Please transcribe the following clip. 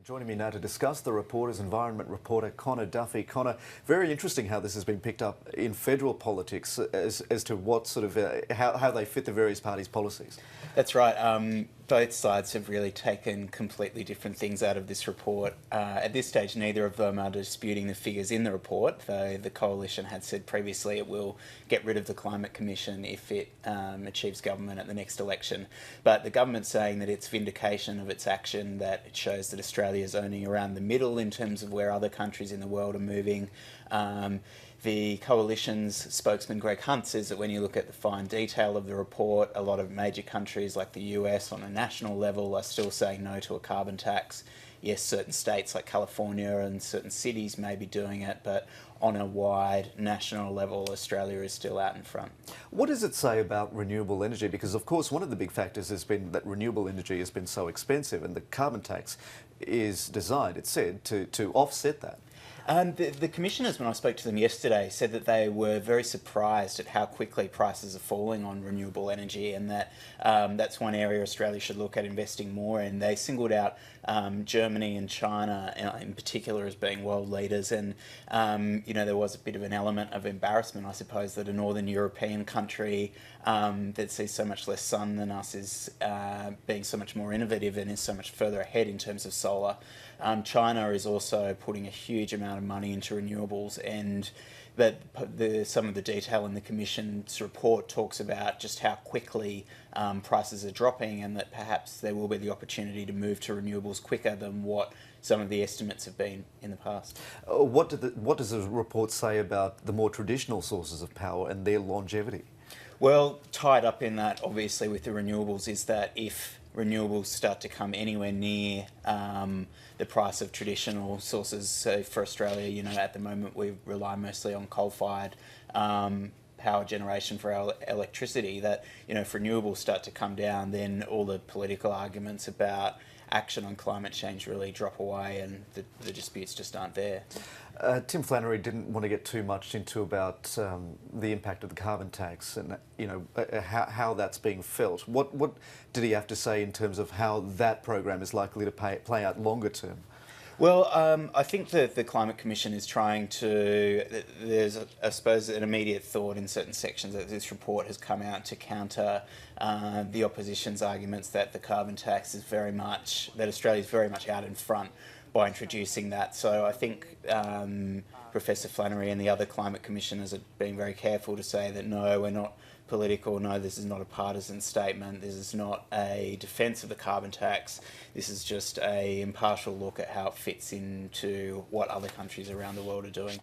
Joining me now to discuss the report is environment reporter Conor Duffy. Conor, very interesting how this has been picked up in federal politics as to what sort of how they fit the various parties' policies. That's right. Both sides have really taken completely different things out of this report. At this stage, neither of them are disputing the figures in the report, though the coalition had said previously it will get rid of the Climate Commission if it achieves government at the next election. But the government's saying that it's vindication of its action, that it shows that Australia is only around the middle in terms of where other countries in the world are moving. The coalition's spokesman Greg Hunt says that when you look at the fine detail of the report, a lot of major countries like the US on a national level are still saying no to a carbon tax. Yes, certain states like California and certain cities may be doing it, but on a wide national level, Australia is still out in front. What does it say about renewable energy? Because, of course, one of the big factors has been that renewable energy has been so expensive, and the carbon tax is designed, it's said, to offset that. The commissioners, when I spoke to them yesterday, said that they were very surprised at how quickly prices are falling on renewable energy, and that that's one area Australia should look at investing more in. They singled out Germany and China in particular as being world leaders, and there was a bit of an element of embarrassment, I suppose, that a northern European country that sees so much less sun than us is being so much more innovative and is so much further ahead in terms of solar. China is also putting a huge amount of money into renewables, and that some of the detail in the Commission's report talks about just how quickly prices are dropping, and that perhaps there will be the opportunity to move to renewables quicker than what some of the estimates have been in the past. What does the report say about the more traditional sources of power and their longevity? Well, tied up in that, obviously, with the renewables is that if renewables start to come anywhere near the price of traditional sources, so for Australia, at the moment we rely mostly on coal-fired power generation for our electricity, that, if renewables start to come down, then all the political arguments about action on climate change really drop away, and the disputes just aren't there. Tim Flannery didn't want to get too much into about the impact of the carbon tax and how that's being felt. What did he have to say in terms of how that program is likely to play out longer term? Well, I think that the Climate Commission is trying to... There's, I suppose, an immediate thought in certain sections that this report has come out to counter the opposition's arguments that the carbon tax is that Australia is very much out in front by introducing that. So I think Professor Flannery and the other climate commissioners are being very careful to say that no, we're not political, no, this is not a partisan statement, this is not a defence of the carbon tax, this is just an impartial look at how it fits into what other countries around the world are doing.